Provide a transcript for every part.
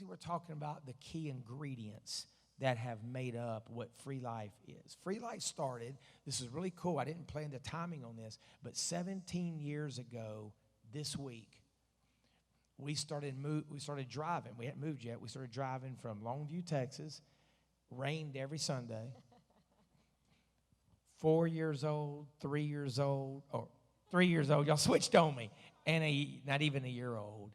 basically we're talking about the key ingredients that have made up what Free Life is. Free Life started, this is really cool, I didn't plan the timing on this, but 17 years ago this week, we started driving. We hadn't moved yet. We started driving from Longview, Texas. Rained every Sunday. 4 years old, 3 years old, or 3 years old. Y'all switched on me. And not even a year old.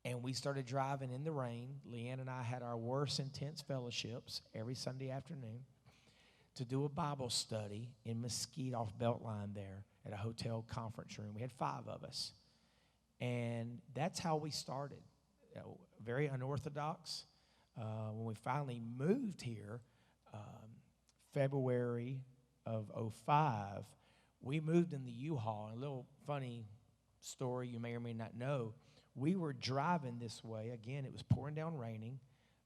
And we started driving in the rain. Leanne and I had our worst intense fellowships every Sunday afternoon to do a Bible study in Mesquite off Beltline there at a hotel conference room. We had 5 of us. And that's how we started. Very unorthodox. When we finally moved here, February of '05, we moved in the U-Haul. A little funny story you may or may not know. We were driving this way. Again, it was pouring down raining.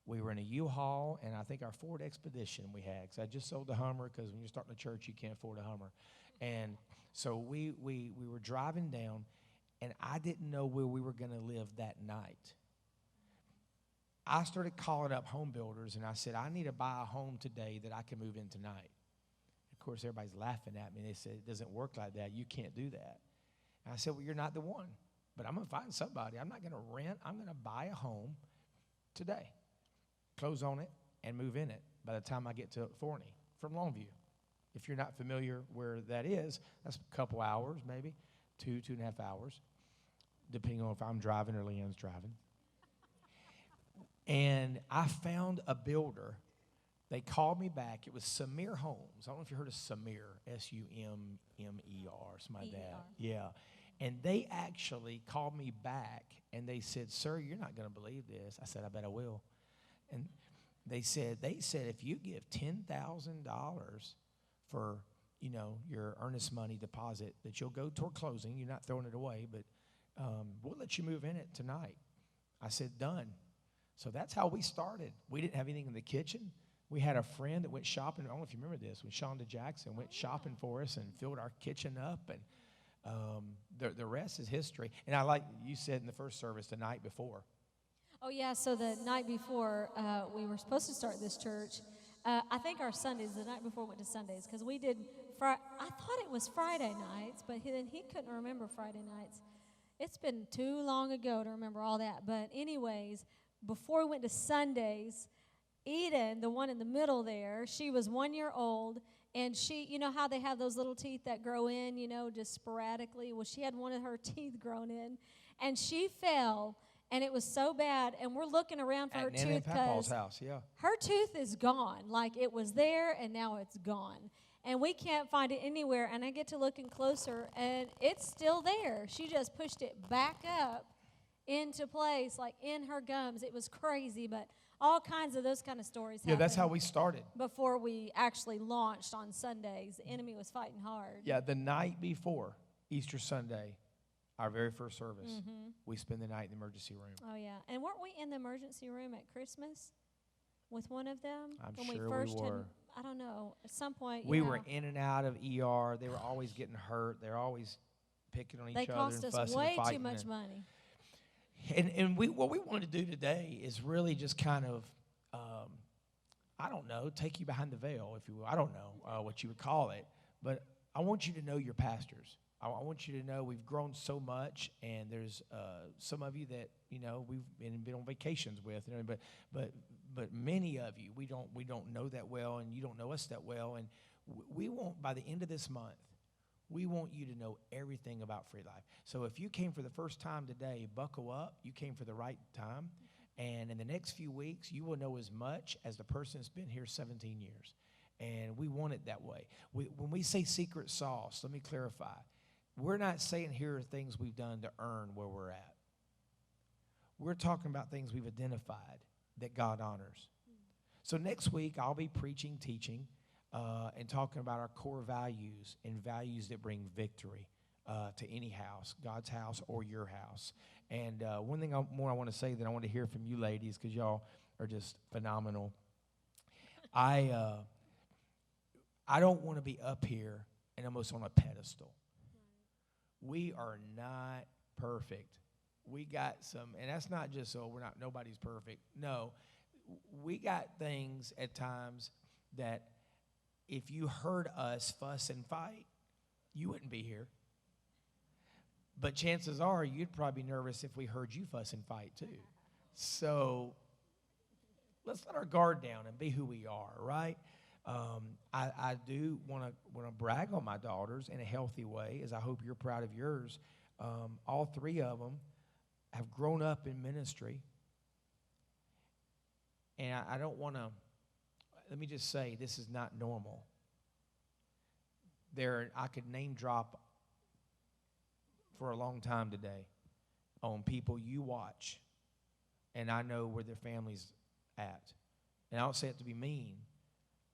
We were in a U-Haul, and I think our Ford Expedition we had, because I just sold the Hummer, because when you're starting a church, you can't afford a Hummer. And so we were driving down, and I didn't know where we were going to live that night. I started calling up home builders, and I said, I need to buy a home today that I can move in tonight. Of course, everybody's laughing at me. They said, it doesn't work like that. You can't do that. And I said, well, you're not the one, but I'm going to find somebody. I'm not going to rent. I'm going to buy a home today, close on it, and move in it by the time I get to Forney from Longview. If you're not familiar where that is, that's a couple hours, maybe, 2.5 hours, depending on if I'm driving or Leanne's driving. And I found a builder. They called me back. It was Samir Homes. I don't know if you heard of Samir, S-U-M-M-E-R, something like that. Yeah. And they actually called me back, and they said, sir, you're not going to believe this. I said, I bet I will. And they said if you give $10,000 for, your earnest money deposit, that you'll go toward closing. You're not throwing it away, but we'll let you move in it tonight. I said, done. So that's how we started. We didn't have anything in the kitchen. We had a friend that went shopping. I don't know if you remember this, when Shonda Jackson went shopping for us and filled our kitchen up. And the rest is history. And I like you said in the first service, the night before. Oh, yeah, so the night before we were supposed to start this church, I think our Sundays, the night before we went to Sundays, because we did, I thought it was Friday nights, but he couldn't remember Friday nights. It's been too long ago to remember all that. But anyways, before we went to Sundays, Eden, the one in the middle there, she was 1 year old, and she, you know how they have those little teeth that grow in, just sporadically? Well, she had one of her teeth grown in, and she fell, and it was so bad, and we're looking around for her tooth because her tooth is gone. Like, it was there, and now it's gone. And we can't find it anywhere, and I get to looking closer, and it's still there. She just pushed it back up into place, like in her gums. It was crazy, but all kinds of those kind of stories happened. Yeah, that's how we started. Before we actually launched on Sundays, the enemy was fighting hard. Yeah, the night before Easter Sunday, our very first service, we spend the night in the emergency room. Oh, yeah. And weren't we in the emergency room at Christmas with one of them? I'm when sure we first we were. I don't know. At some point, we were in and out of ER. They were always getting hurt. They were always picking on each other and fussing and fighting. They cost us way too much money. And what we want to do today is really just kind of, I don't know, take you behind the veil, if you will. I don't know what you would call it. But I want you to know your pastors. I want you to know we've grown so much, and there's some of you that we've been on vacations with, but many of you we don't know that well, and you don't know us that well, and we want, by the end of this month, we want you to know everything about Free Life. So if you came for the first time today, buckle up. You came for the right time, and in the next few weeks, you will know as much as the person that's been here 17 years, and we want it that way. When we say secret sauce, let me clarify. We're not saying here are things we've done to earn where we're at. We're talking about things we've identified that God honors. So next week, I'll be preaching, teaching, and talking about our core values and values that bring victory to any house, God's house or your house. And one thing more I want to say that I want to hear from you ladies, because y'all are just phenomenal. I don't want to be up here and almost on a pedestal. We are not perfect. we got some, and that's not just so nobody's perfect. No, we got things at times that if you heard us fuss and fight, you wouldn't be here. But chances are you'd probably be nervous if we heard you fuss and fight too. So let's let our guard down and be who we are, right? I do want to brag on my daughters in a healthy way, as I hope you're proud of yours. All three of them have grown up in ministry. And I don't want to, let me just say, this is not normal. I could name drop for a long time today on people you watch, and I know where their family's at. And I don't say it to be mean.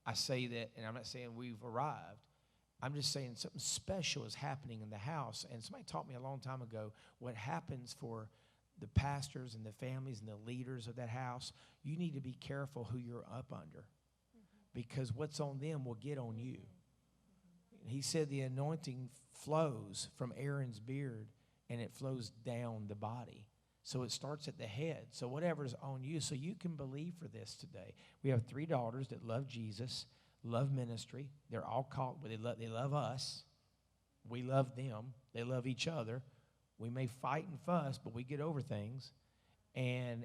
I say that, and I'm not saying we've arrived. I'm just saying something special is happening in the house. And somebody taught me a long time ago what happens for the pastors and the families and the leaders of that house. You need to be careful who you're up under, because what's on them will get on you. He said the anointing flows from Aaron's beard, and it flows down the body. So it starts at the head. So whatever's on you, so you can believe for this today. We have 3 daughters that love Jesus, love ministry. They're all called, they love us. We love them. They love each other. We may fight and fuss, but we get over things. And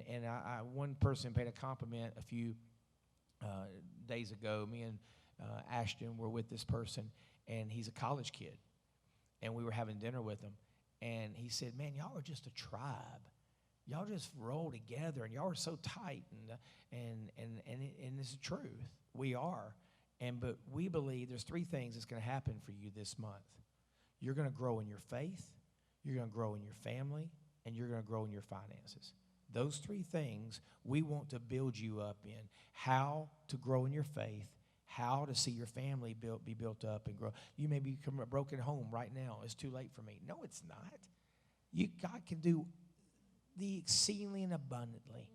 one person paid a compliment a few days ago. Me and Ashton were with this person, and he's a college kid. And we were having dinner with him. And he said, man, y'all are just a tribe. Y'all just roll together, and y'all are so tight. And it's the truth. We are. But we believe there's 3 things that's going to happen for you this month. You're going to grow in your faith, you're going to grow in your family, and you're going to grow in your finances. Those 3 things we want to build you up in. How to grow in your faith, how to see your family be built up and grow. You may be from a broken home right now. It's too late for me. No, it's not. God can do the exceedingly and abundantly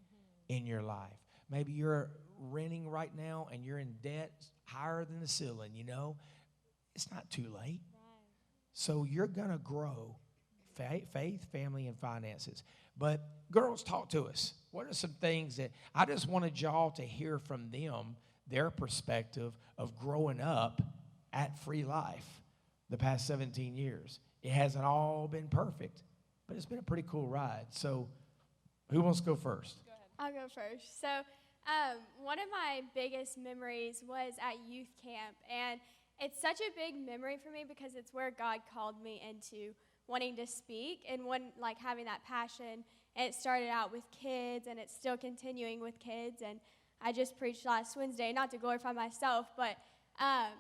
in your life. Maybe you're renting right now and you're in debt higher than the ceiling, It's not too late. Right. So you're going to grow faith, family, and finances. But girls, talk to us. What are some things that I just wanted y'all to hear from them, their perspective of growing up at Free Life the past 17 years. It hasn't all been perfect, but it's been a pretty cool ride. So who wants to go first? Go ahead. I'll go first. So one of my biggest memories was at youth camp, and it's such a big memory for me because it's where God called me into wanting to speak and having that passion. And it started out with kids, and it's still continuing with kids. And I just preached last Wednesday, not to glorify myself, but I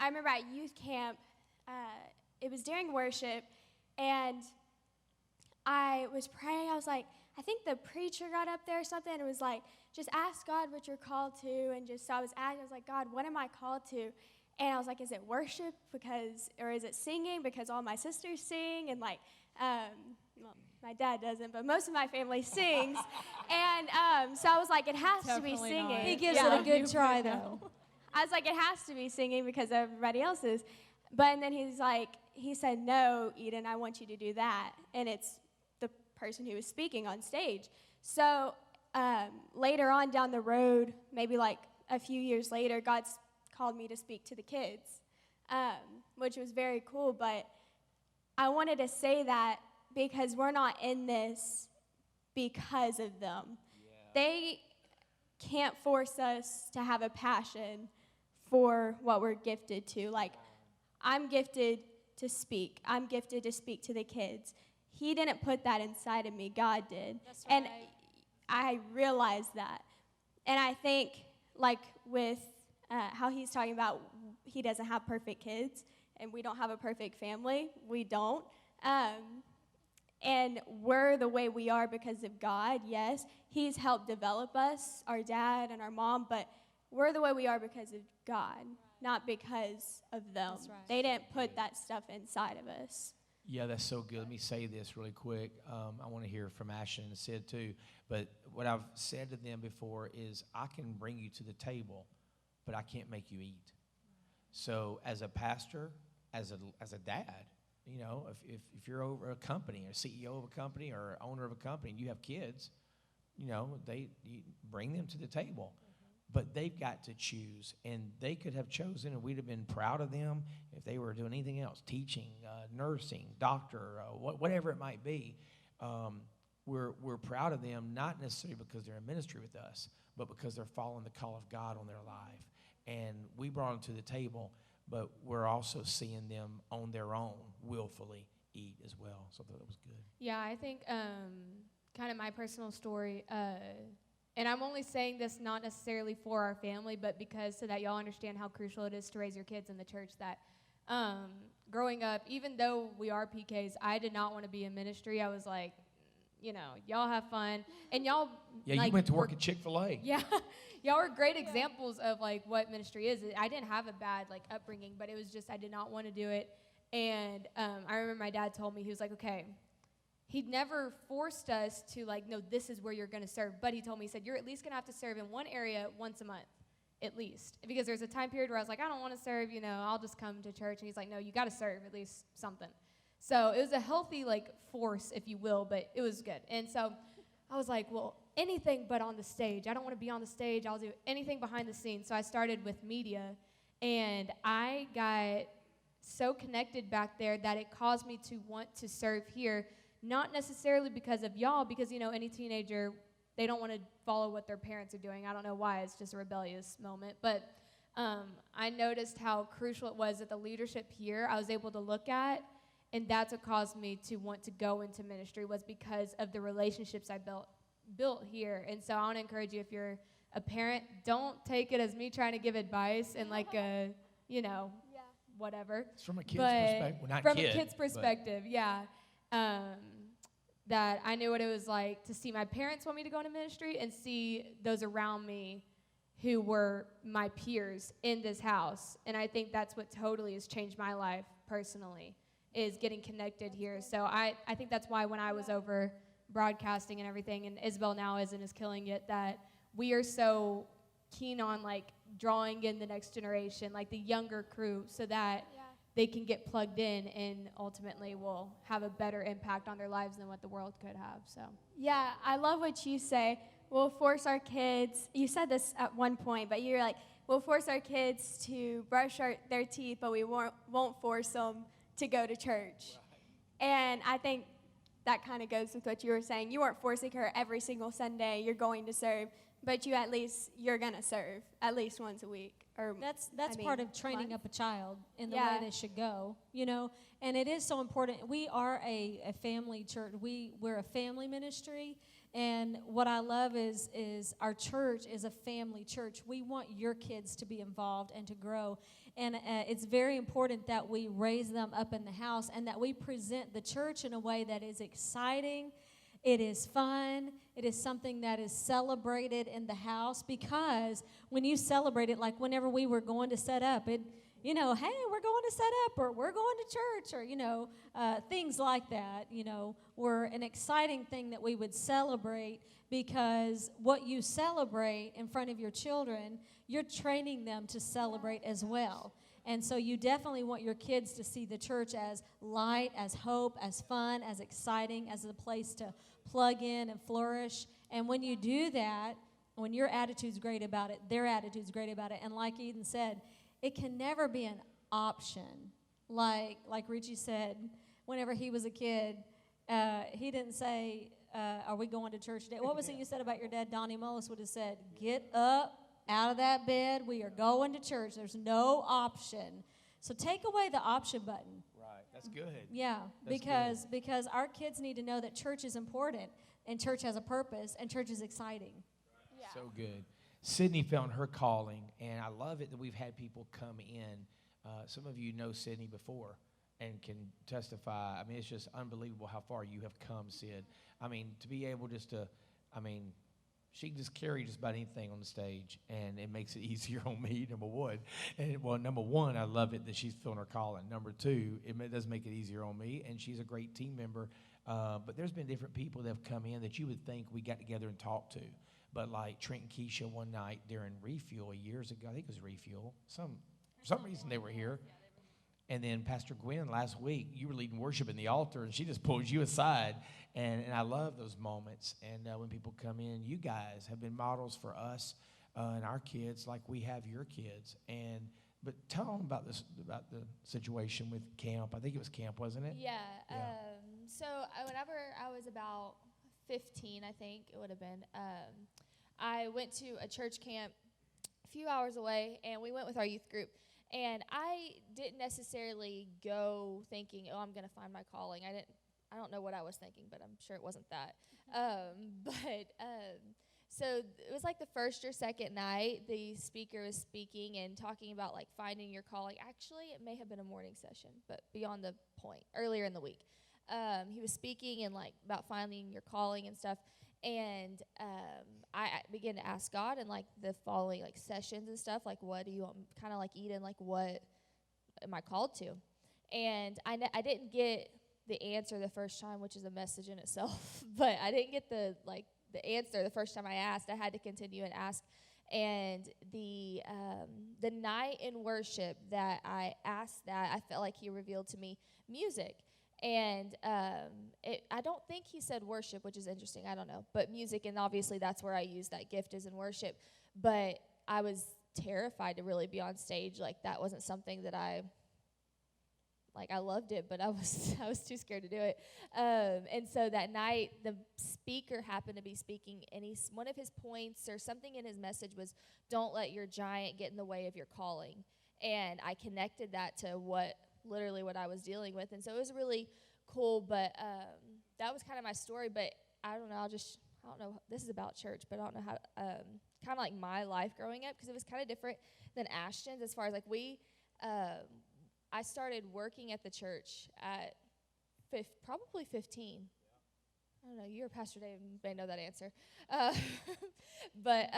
remember at youth camp, it was during worship, and I was praying. I was like, I think the preacher got up there or something, and it was like, just ask God what you're called to. And so I was asking, I was like, God, what am I called to? And I was like, is it worship or is it singing? Because all my sisters sing, and well, my dad doesn't, but most of my family sings. And so I was like, it has Definitely to be singing. Not. He gives it a good try, though. I was like, it has to be singing because everybody else is. But then he said, no, Eden, I want you to do that. And it's the person who was speaking on stage. So later on down the road, maybe a few years later, God's called me to speak to the kids, which was very cool. But I wanted to say that because we're not in this because of them. Yeah. They can't force us to have a passion for what we're gifted to. I'm gifted to speak. I'm gifted to speak to the kids. He didn't put that inside of me. God did. That's right. And I realized that. And I think, with how he's talking about he doesn't have perfect kids, and we don't have a perfect family. We don't. And we're the way we are because of God, yes. He's helped develop us, our dad and our mom, but we're the way we are because of God, not because of them. That's right. They didn't put that stuff inside of us. Yeah, that's so good. Let me say this really quick. I want to hear from Ashton and Sid too. But what I've said to them before is I can bring you to the table, but I can't make you eat. So as a pastor, as a dad, you know, if you're over a company, a CEO of a company or owner of a company, and you have kids, you know, you bring them to the table. But they've got to choose, and they could have chosen, and we'd have been proud of them if they were doing anything else, teaching, nursing, doctor, whatever it might be. We're proud of them, not necessarily because they're in ministry with us, but because they're following the call of God on their life. And we brought them to the table, but we're also seeing them on their own willfully eat as well. So I thought that was good. Yeah, I think kind of my personal story, and I'm only saying this not necessarily for our family, but because so that y'all understand how crucial it is to raise your kids in the church, that growing up, even though we are PKs, I did not want to be in ministry. I was like, you know, y'all have fun. And y'all... Yeah, like, you went to work at Chick-fil-A. Yeah. Y'all were great examples of, like, what ministry is. I didn't have a bad, like, upbringing, but it was just I did not want to do it. And I remember my dad told me, he was like, okay, he'd never forced us to, like, no, this is where you're going to serve. But he told me, he said, you're at least going to have to serve in one area once a month, at least. Because there's a time period where I was like, I don't want to serve, you know, I'll just come to church. And he's like, no, you got to serve at least something. So it was a healthy, like, force, if you will, but it was good. And so I was like, well, anything but on the stage. I don't want to be on the stage. I'll do anything behind the scenes. So I started with media, and I got so connected back there that it caused me to want to serve here, not necessarily because of y'all, because, you know, any teenager, they don't want to follow what their parents are doing. I don't know why. It's just a rebellious moment. But I noticed how crucial it was that the leadership here I was able to look at, and that's what caused me to want to go into ministry, was because of the relationships I built here. And so I want to encourage you, if you're a parent, don't take it as me trying to give advice and like a, you know, whatever. It's from a kid's perspective. Well, not from kid, a kid's perspective, yeah. That I knew what it was like to see my parents want me to go into ministry and see those around me who were my peers in this house. And I think that's what totally has changed my life personally, is getting connected here. So I think that's why when I was over broadcasting and everything, and Isabel now is and is killing it, that we are so keen on, like, drawing in the next generation, like the younger crew, so that they can get plugged in and ultimately will have a better impact on their lives than what the world could have. So Yeah, I love what you say. We'll force our kids, you said this at one point, but you're like, we'll force our kids to brush their teeth, but we won't force them to go to church. Right. And I think that kind of goes with what you were saying. You weren't forcing her every single Sunday you're going to serve, but you're going to serve at least once a week. Or That's part of training up a child in the way they should go, you know. And it is so important. We are a family church. We're a family ministry. And what I love is our church is a family church. We want your kids to be involved and to grow. And it's very important that we raise them up in the house and that we present the church in a way that is exciting. It is fun. It is something that is celebrated in the house, because when you celebrate it, like whenever we were going to set up, it, you know, hey, we're going to set up, or we're going to church, or, you know, things like that, you know, were an exciting thing that we would celebrate, because what you celebrate in front of your children, you're training them to celebrate as well. And so you definitely want your kids to see the church as light, as hope, as fun, as exciting, as a place to plug in and flourish. And when you do that, when your attitude's great about it, their attitude's great about it. And like Eden said, it can never be an option. Like Richie said, whenever he was a kid, he didn't say, are we going to church today? What was it you said about your dad? Donnie Mullis would have said, get up out of that bed. We are going to church. There's no option. So take away the option button. Right. That's good. Yeah, because our kids need to know that church is important, and church has a purpose, and church is exciting. Yeah. So good. Sydney found her calling, and I love it that we've had people come in. Some of you know Sydney before and can testify. I mean, it's just unbelievable how far you have come, Sid. I mean, to be able just to, she can just carry just about anything on the stage, and it makes it easier on me, number one. And, well, number one, I love it that she's feeling her calling. Number two, it does make it easier on me, and she's a great team member. But there's been different people that have come in that you would think we got together and talked to. But like Trent and Keisha one night during Refuel years ago, I think it was Refuel. For some reason they were here. And then Pastor Gwen, last week, you were leading worship in the altar, and she just pulled you aside. And I love those moments. And when people come in, you guys have been models for us and our kids like we have your kids. But tell them about the situation with camp. I think it was camp, wasn't it? Yeah. Yeah. So whenever I was about 15, I think it would have been, I went to a church camp a few hours away, and we went with our youth group. And I didn't necessarily go thinking, oh, I'm going to find my calling. I don't know what I was thinking, but I'm sure it wasn't that. So it was like the first or second night, the speaker was speaking and talking about like finding your calling. Actually, it may have been a morning session, but beyond the point, earlier in the week. He was speaking and like about finding your calling and stuff. And I began to ask God in like the following like sessions and stuff, like what do you want, kind of like Eden, like what am I called to? And I didn't get the answer the first time, which is a message in itself, but I didn't get the answer the first time I asked. I had to continue and ask. And the night in worship that I asked that, I felt like he revealed to me music. And I don't think he said worship, which is interesting. I don't know. But music, and obviously that's where I use that gift is in worship. But I was terrified to really be on stage. Like, that wasn't something that I loved it, but I was too scared to do it. And so that night, the speaker happened to be speaking, and one of his points or something in his message was, don't let your giant get in the way of your calling. And I connected that to literally what I was dealing with. And so it was really cool, but that was kind of my story. But I don't know, this is about church, but I don't know how, kind of like my life growing up, because it was kind of different than Ashton's as far as like I started working at the church at probably 15. I don't know, you're Pastor Dave, you may know that answer. But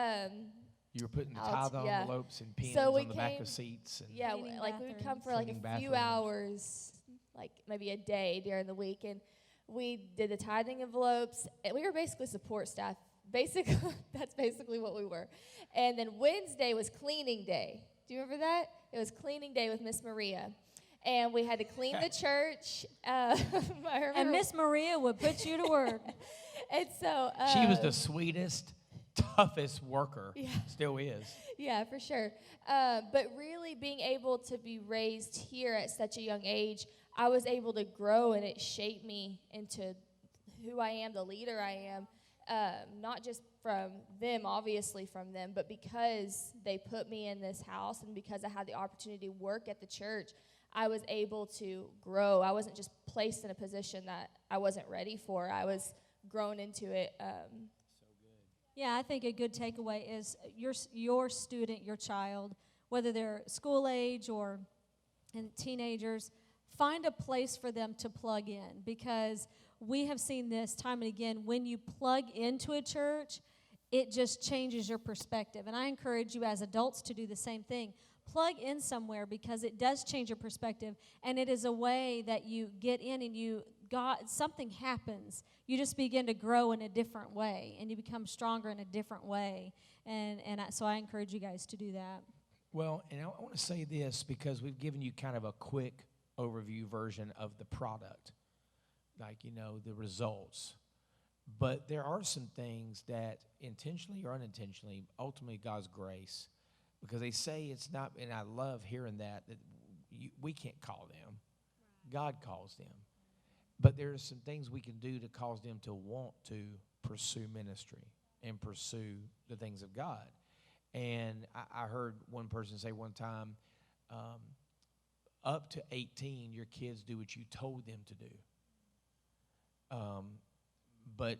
you were putting the I'll tithing yeah. envelopes and pins So we on the back came- of seats. And yeah, Cleaning like we would come for like Cleaning a few bathrooms. hours, like maybe a day during the week, and we did the tithing envelopes, and we were basically support staff. Basically, that's basically what we were. And then Wednesday was cleaning day. Do you remember that? It was cleaning day with Miss Maria. And we had to clean the church. I remember. And Miss Maria would put you to work. And so she was the sweetest, toughest worker. Yeah. Still is. Yeah, for sure. But really being able to be raised here at such a young age, I was able to grow, and it shaped me into who I am, the leader I am. Not just from them, obviously from them, but because they put me in this house and because I had the opportunity to work at the church, I was able to grow. I wasn't just placed in a position that I wasn't ready for. I was grown into it. Yeah, I think a good takeaway is your student, your child, whether they're school age or teenagers, find a place for them to plug in, because we have seen this time and again. When you plug into a church, it just changes your perspective. And I encourage you as adults to do the same thing. Plug in somewhere, because it does change your perspective, and it is a way that you get in and something happens. You just begin to grow in a different way, and you become stronger in a different way. So I encourage you guys to do that. Well, and I want to say this, because we've given you kind of a quick overview version of the product, like, the results. But there are some things that intentionally or unintentionally, ultimately God's grace, because they say it's not, and I love hearing that we can't call them. God calls them. But there are some things we can do to cause them to want to pursue ministry and pursue the things of God. And I heard one person say one time, up to 18, your kids do what you told them to do. But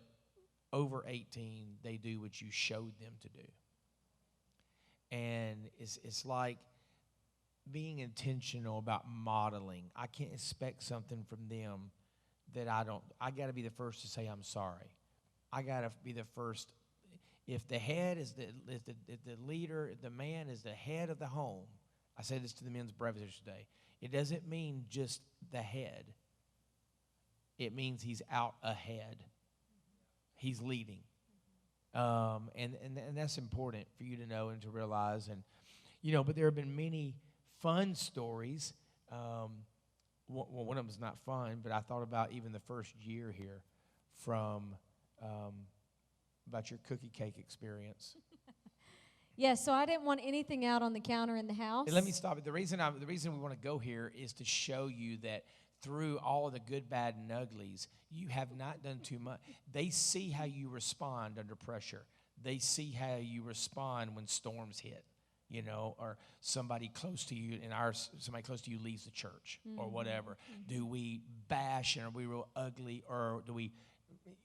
over 18, they do what you showed them to do. And it's like being intentional about modeling. I can't expect something from them that I don't. I got to be the first to say I'm sorry. I got to be the first. If the head is the leader, the man is the head of the home. I said this to the men's breakfast today. It doesn't mean just the head. It means he's out ahead. He's leading. And that's important for you to know and to realize. And, but there have been many fun stories one of them's not fun, but I thought about even the first year here from about your cookie cake experience. Yeah, so I didn't want anything out on the counter in the house. And let me stop it. The reason we want to go here is to show you that through all of the good, bad, and uglies, you have not done too much. They see how you respond under pressure. They see how you respond when storms hit, you know, or somebody close to you, somebody close to you leaves the church or whatever. Do we bash and are we real ugly, or do we,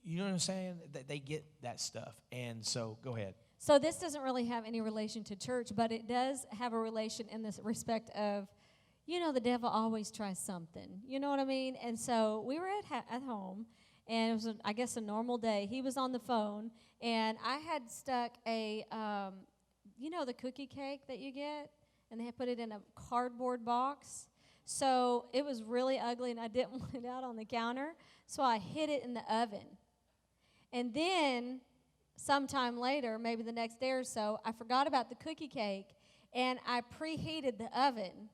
you know what I'm saying? They get that stuff. And so go ahead. So this doesn't really have any relation to church, but it does have a relation in this respect of, you know, the devil always tries something. You know what I mean? And so we were at home, and it was, I guess, a normal day. He was on the phone, and I had stuck a, you know, the cookie cake that you get, and they had put it in a cardboard box. So it was really ugly, and I didn't want it out on the counter, so I hid it in the oven. And then sometime later, maybe the next day or so, I forgot about the cookie cake, and I preheated the oven.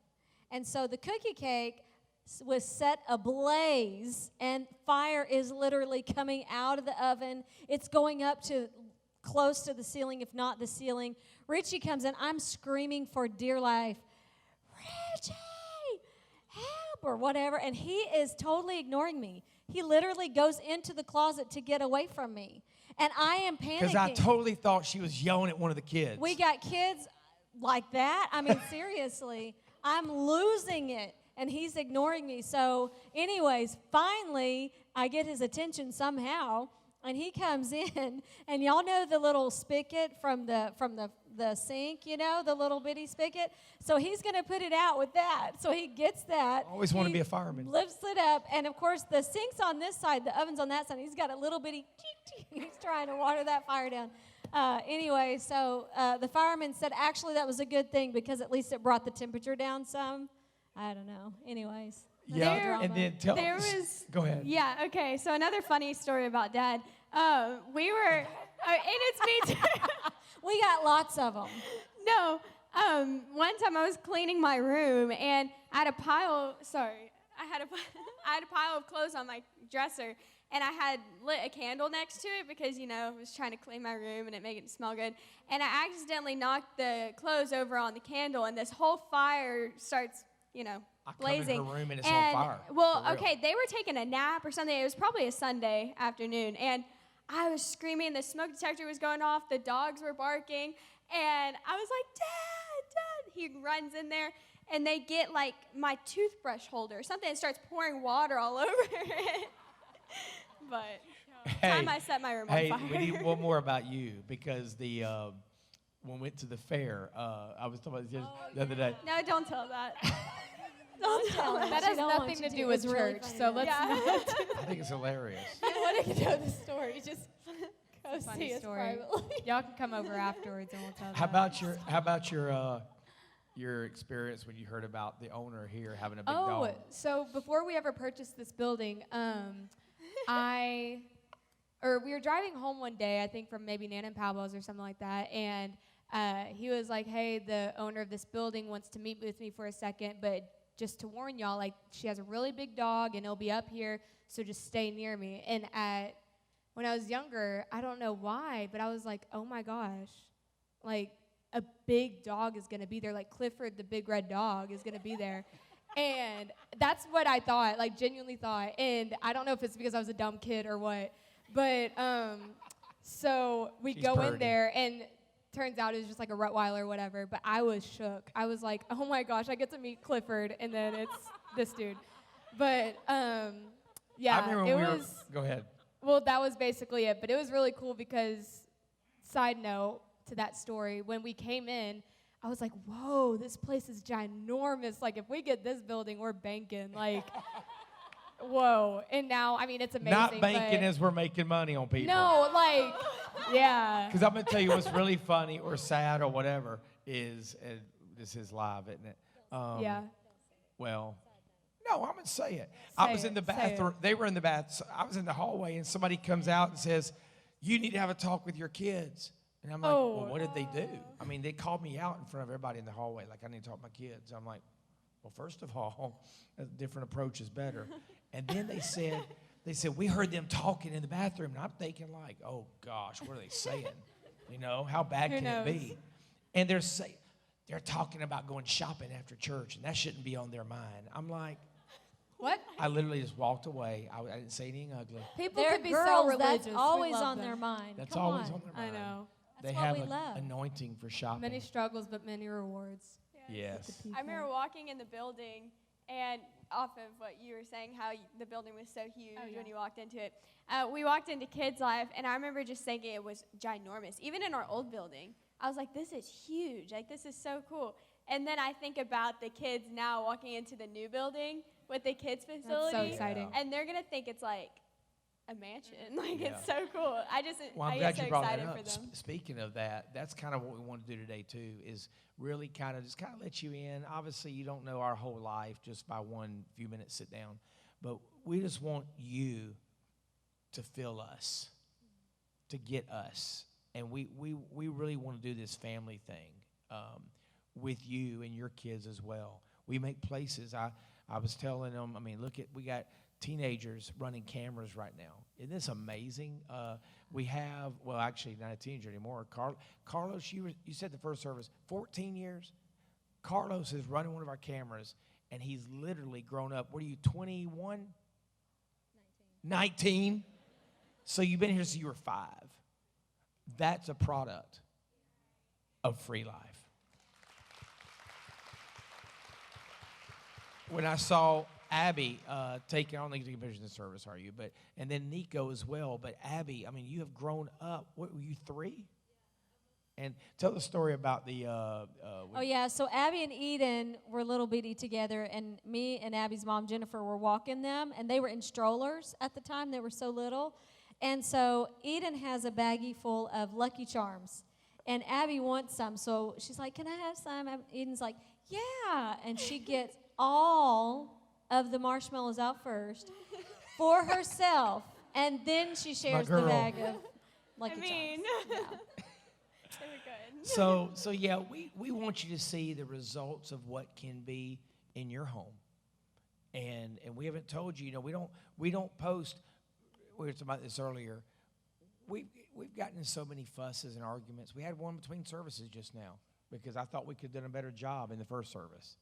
And so the cookie cake was set ablaze, and fire is literally coming out of the oven. It's going up to close to the ceiling, if not the ceiling. Richie comes in. I'm screaming for dear life, Richie, help, or whatever. And he is totally ignoring me. He literally goes into the closet to get away from me. And I am panicking. Because I totally thought she was yelling at one of the kids. We got kids like that. I mean, seriously, I'm losing it, and he's ignoring me. So anyways, finally, I get his attention somehow, and he comes in, and y'all know the little spigot from the sink, you know, the little bitty spigot? So he's going to put it out with that. So he gets that. Always want to be a fireman. Lifts it up, and of course, the sink's on this side, the oven's on that side. He's got a little bitty, he's trying to water that fire down. Anyway, so the fireman said, actually, that was a good thing because at least it brought the temperature down some. I don't know. Anyways. Yeah, and then tell us. Go ahead. Yeah, okay. So another funny story about Dad. We were, and it's me too. We got lots of them. No, one time I was cleaning my room, and I had a pile of clothes on my dresser, and I had lit a candle next to it because, you know, I was trying to clean my room and it made it smell good. And I accidentally knocked the clothes over on the candle, and this whole fire starts, you know, blazing. I come in her room and it's on fire. Well, okay, they were taking a nap or something. It was probably a Sunday afternoon, and I was screaming. The smoke detector was going off. The dogs were barking, and I was like, Dad, Dad. He runs in there, and they get, like, my toothbrush holder or something and starts pouring water all over it. But time I set my room on fire. We need one more about you because when we went to the fair, I was talking about this the other day. No, don't tell that. Don't tell her. That has nothing to do with church, so let's not. I think it's hilarious. If you want to know the story, just go see us story. privately. Y'all can come over afterwards and we'll tell How about your experience when you heard about the owner here having a big dog? So before we ever purchased this building, we were driving home one day, I think from maybe Nana and Pablo's or something like that, and he was like, hey, the owner of this building wants to meet with me for a second, but just to warn y'all, like, she has a really big dog, and it'll be up here, so just stay near me. And when I was younger, I don't know why, but I was like, oh, my gosh, like, a big dog is going to be there. Like, Clifford, the big red dog, is going to be there. And that's what I thought, like, genuinely thought. And I don't know if it's because I was a dumb kid or what, but so we go in there, and turns out it was just like a Rottweiler or whatever, but I was shook. I was like, oh my gosh, I get to meet Clifford, and then it's this dude. But yeah, I remember go ahead. Well, that was basically it, but it was really cool because, side note to that story, when we came in, I was like, whoa, this place is ginormous. Like, if we get this building, we're banking. Like, whoa. And now, I mean, it's amazing. Not banking as we're making money on people. No, like, yeah. Because I'm going to tell you what's really funny or sad or whatever is, this is live, isn't it? Yeah. Well, no, I'm going to say it. I was in the bathroom. They were in the bath. So I was in the hallway, and somebody comes out and says, you need to have a talk with your kids. And I'm like, well, what did they do? I mean, they called me out in front of everybody in the hallway, like, I need to talk to my kids. I'm like, Well, first of all, a different approach is better. And then they said, we heard them talking in the bathroom. And I'm thinking like, oh, gosh, what are they saying? You know, how bad Who can knows? it be? And they're talking about going shopping after church, and that shouldn't be on their mind. I'm like, What? I literally just walked away. I didn't say anything ugly. People They're could be so girls, religious. that's We always love on them. their mind. That's Come always on. on their I mind. know. They That's what have we an love. anointing for shopping. Many struggles, but many rewards. Yes. I remember walking in the building, and off of what you were saying, how the building was so huge when you walked into it. We walked into Kids Life, and I remember just thinking it was ginormous. Even in our old building, I was like, this is huge. Like, this is so cool. And then I think about the kids now walking into the new building with the kids' facility. so exciting. Yeah. And they're going to think it's like a mansion. Like, Yeah. it's so cool. Well, I'm I glad get so you brought that excited up. for them. Speaking of that, that's kind of what we want to do today too. Is really kind of let you in. Obviously, you don't know our whole life just by one few minutes sit down, but we just want you to feel us, to get us, and we really want to do this family thing with you and your kids as well. We make places. I was telling them. I mean, we got teenagers running cameras right now. Isn't this amazing? We have, well, actually not a teenager anymore. Carlos, you said the first service, 14 years? Carlos is running one of our cameras, and he's literally grown up. What are you, 21? 19. So you've been here since you were 5. That's a product of Free Life. When I saw Abby I don't think you're taking pictures in service, are you? And then Nico as well. But Abby, I mean, you have grown up. What were you, 3? And tell the story about the. Oh, yeah. So Abby and Eden were little bitty together, and me and Abby's mom, Jennifer, were walking them, and they were in strollers at the time. They were so little. And so Eden has a baggie full of Lucky Charms, and Abby wants some. So she's like, can I have some? Eden's like, yeah. And she gets all of the marshmallows out first for herself, and then she shares the girl. bag of Lucky I mean, Charms. Yeah. they were good. So yeah, we want you to see the results of what can be in your home, and we haven't told you. You know, we don't post. We were talking about this earlier. We've gotten in so many fusses and arguments. We had one between services just now because I thought we could have done a better job in the first service.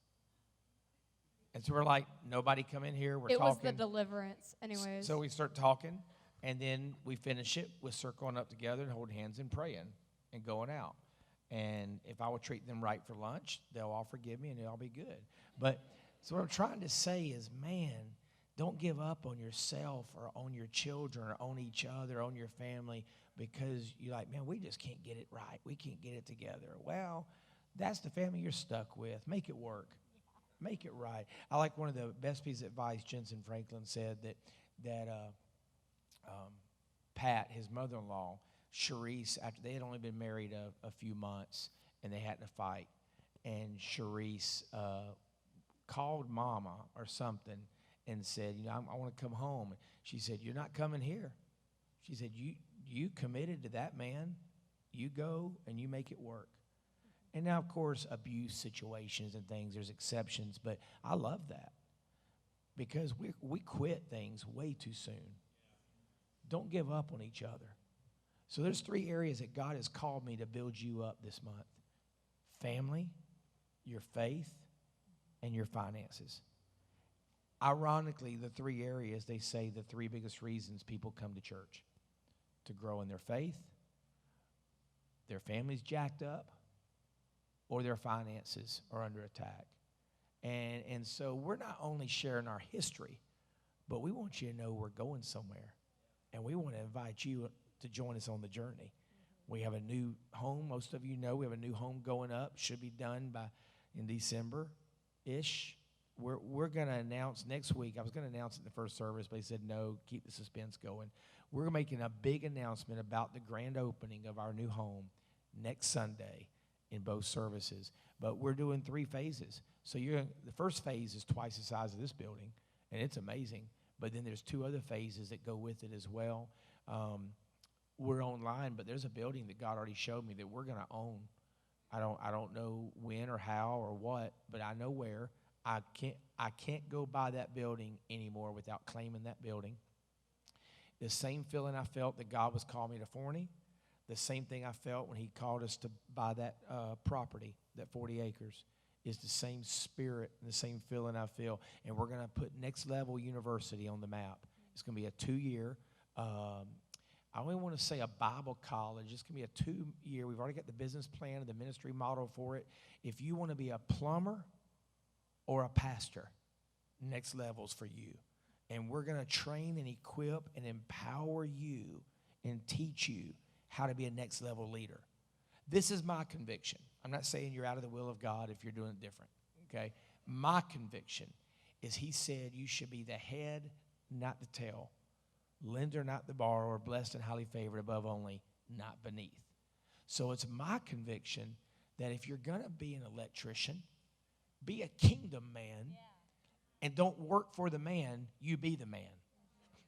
And so we're like, nobody come in here. We're It talking. was the deliverance, anyways. So we start talking, and then we finish it with circling up together and holding hands and praying and going out. And if I will treat them right for lunch, they'll all forgive me and it'll all be good. But so what I'm trying to say is, man, don't give up on yourself or on your children or on each other, on your family, because you're like, man, we just can't get it right. We can't get it together. Well, that's the family you're stuck with. Make it work. Make it right. I like one of the best pieces of advice Jensen Franklin said that Pat, his mother-in-law, Sharice, after they had only been married a few months and they had to fight, and Sharice called Mama or something and said, you know, I want to come home. And she said, you're not coming here. She said, you committed to that man. You go and you make it work. And now, of course, abuse situations and things, there's exceptions, but I love that because we quit things way too soon. Don't give up on each other. So there's 3 areas that God has called me to build you up this month. Family, your faith, and your finances. Ironically, the 3 areas, they say the 3 biggest reasons people come to church: to grow in their faith, their family's jacked up, or their finances are under attack. And so we're not only sharing our history, but we want you to know we're going somewhere. And we want to invite you to join us on the journey. We have a new home. Most of you know we have a new home going up. Should be done in December-ish. We're going to announce next week. I was going to announce it in the first service, but he said, no, keep the suspense going. We're making a big announcement about the grand opening of our new home next Sunday in both services. But we're doing 3 phases. So the first phase is twice the size of this building, and it's amazing. But then there's 2 other phases that go with it as well. We're online, but there's a building that God already showed me that we're going to own. I don't know when or how or what, but I know where. I can't go by that building anymore without claiming that building. The same feeling I felt that God was calling me to Forney, the same thing I felt when he called us to buy that property, that 40 acres, is the same spirit and the same feeling I feel. And we're going to put Next Level University on the map. It's going to be a 2-year, I don't even want to say a Bible college. It's going to be a 2-year. We've already got the business plan and the ministry model for it. If you want to be a plumber or a pastor, Next Level's for you. And we're going to train and equip and empower you and teach you how to be a next level leader. This is my conviction. I'm not saying you're out of the will of God if you're doing it different, okay? My conviction is he said you should be the head, not the tail, lender, not the borrower, blessed and highly favored above only, not beneath. So it's my conviction that if you're going to be an electrician, be a kingdom man, and don't work for the man, you be the man.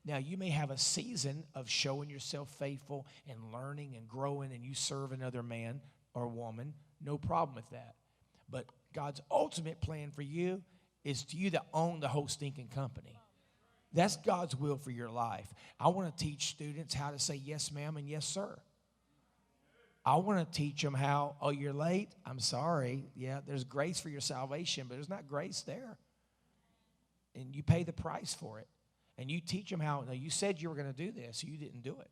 Now, you may have a season of showing yourself faithful and learning and growing, and you serve another man or woman. No problem with that. But God's ultimate plan for you is to you to own the whole stinking company. That's God's will for your life. I want to teach students how to say yes, ma'am, and yes, sir. I want to teach them how, oh, you're late? I'm sorry. Yeah, there's grace for your salvation, but there's not grace there. And you pay the price for it. And you teach them how, no, you said you were going to do this, you didn't do it.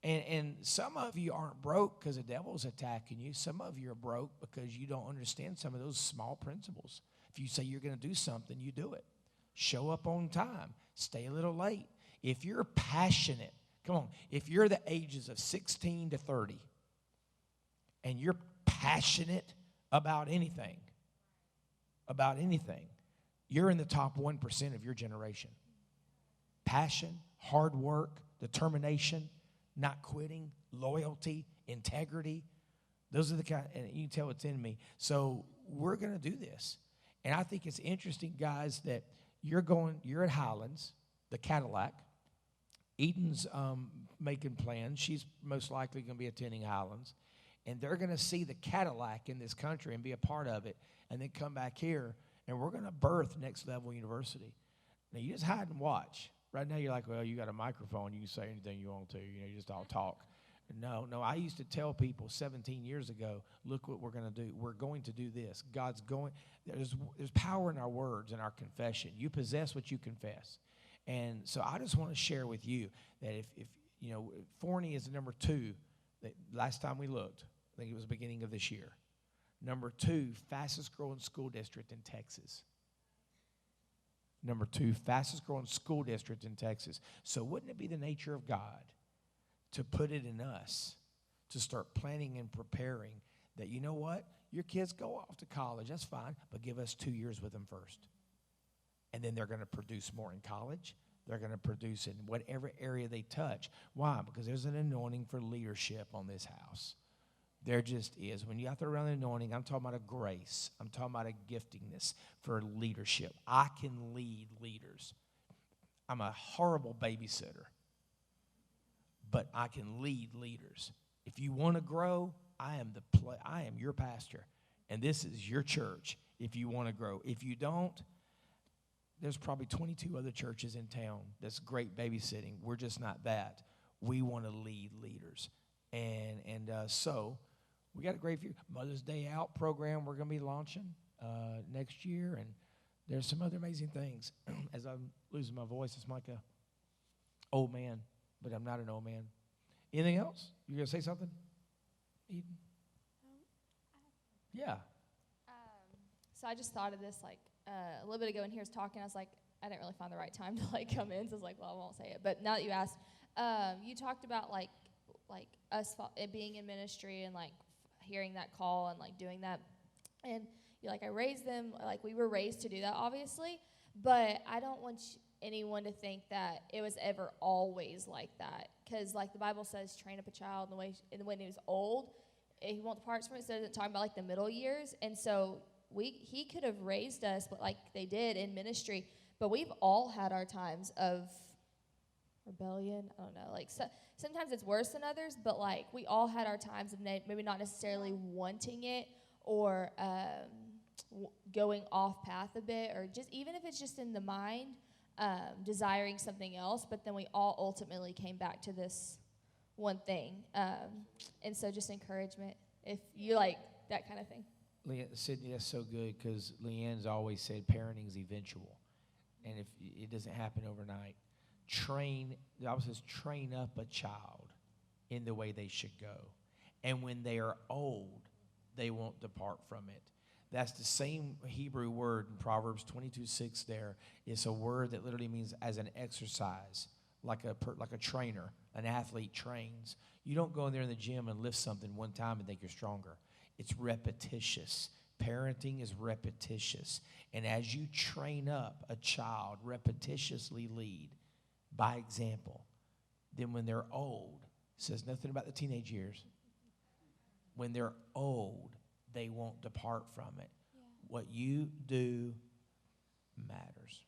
And some of you aren't broke because the devil's attacking you. Some of you are broke because you don't understand some of those small principles. If you say you're going to do something, you do it. Show up on time. Stay a little late. If you're passionate, come on, if you're the ages of 16 to 30 and you're passionate about anything, you're in the top 1% of your generation. Passion, hard work, determination, not quitting, loyalty, integrity. Those are the kind, and you can tell it's in me. So we're going to do this. And I think it's interesting, guys, that you're at Highlands, the Cadillac. Eden's making plans. She's most likely going to be attending Highlands. And they're going to see the Cadillac in this country and be a part of it, and then come back here. And we're going to birth Next Level University. Now, you just hide and watch. Right now, you're like, well, you got a microphone. You can say anything you want to. You just all talk. No, I used to tell people 17 years ago, look what we're going to do. We're going to do this. God's going. There's power in our words and our confession. You possess what you confess. And so I just want to share with you that if Forney is number 2, last time we looked, I think it was the beginning of this year. Number 2, fastest growing school district in Texas. Number 2, fastest growing school district in Texas. So wouldn't it be the nature of God to put it in us to start planning and preparing that, you know what, your kids go off to college, that's fine, but give us 2 years with them first. And then they're going to produce more in college. They're going to produce in whatever area they touch. Why? Because there's an anointing for leadership on this house. There just is. When you have to around the anointing, I'm talking about a grace. I'm talking about a giftingness for leadership. I can lead leaders. I'm a horrible babysitter, but I can lead leaders. If you want to grow, I am your pastor, and this is your church if you want to grow. If you don't, there's probably 22 other churches in town that's great babysitting. We're just not that. We want to lead leaders. So we got a great few. Mother's Day Out program we're going to be launching next year, and there's some other amazing things. As I'm losing my voice, it's like a old man, but I'm not an old man. Anything else? You going to say something, Eden? Yeah. So I just thought of this a little bit ago when he was talking. I was like, I didn't really find the right time to come in. So I was like, well, I won't say it. But now that you asked, you talked about like us being in ministry and hearing that call and doing that. And you're like, I raised them, we were raised to do that, obviously. But I don't want anyone to think that it was ever always like that. Because the Bible says, train up a child in the way he was old. He won't depart from it. So it doesn't talk about the middle years. And so he could have raised us like they did in ministry. But we've all had our times of rebellion. I don't know. Sometimes it's worse than others, but we all had our times of maybe not necessarily wanting it or going off path a bit, or just even if it's just in the mind, desiring something else, but then we all ultimately came back to this one thing. And so just encouragement if you like that kind of thing. Sydney, that's so good, because Leanne's always said parenting is eventual. And if it doesn't happen overnight, the Bible says, train up a child in the way they should go. And when they are old, they won't depart from it. That's the same Hebrew word in Proverbs 22:6 there. It's a word that literally means as an exercise, like a trainer, an athlete trains. You don't go in there in the gym and lift something one time and think you're stronger. It's repetitious. Parenting is repetitious. And as you train up a child, repetitiously lead by example, then when they're old, says nothing about the teenage years. When they're old, they won't depart from it. Yeah. What you do matters.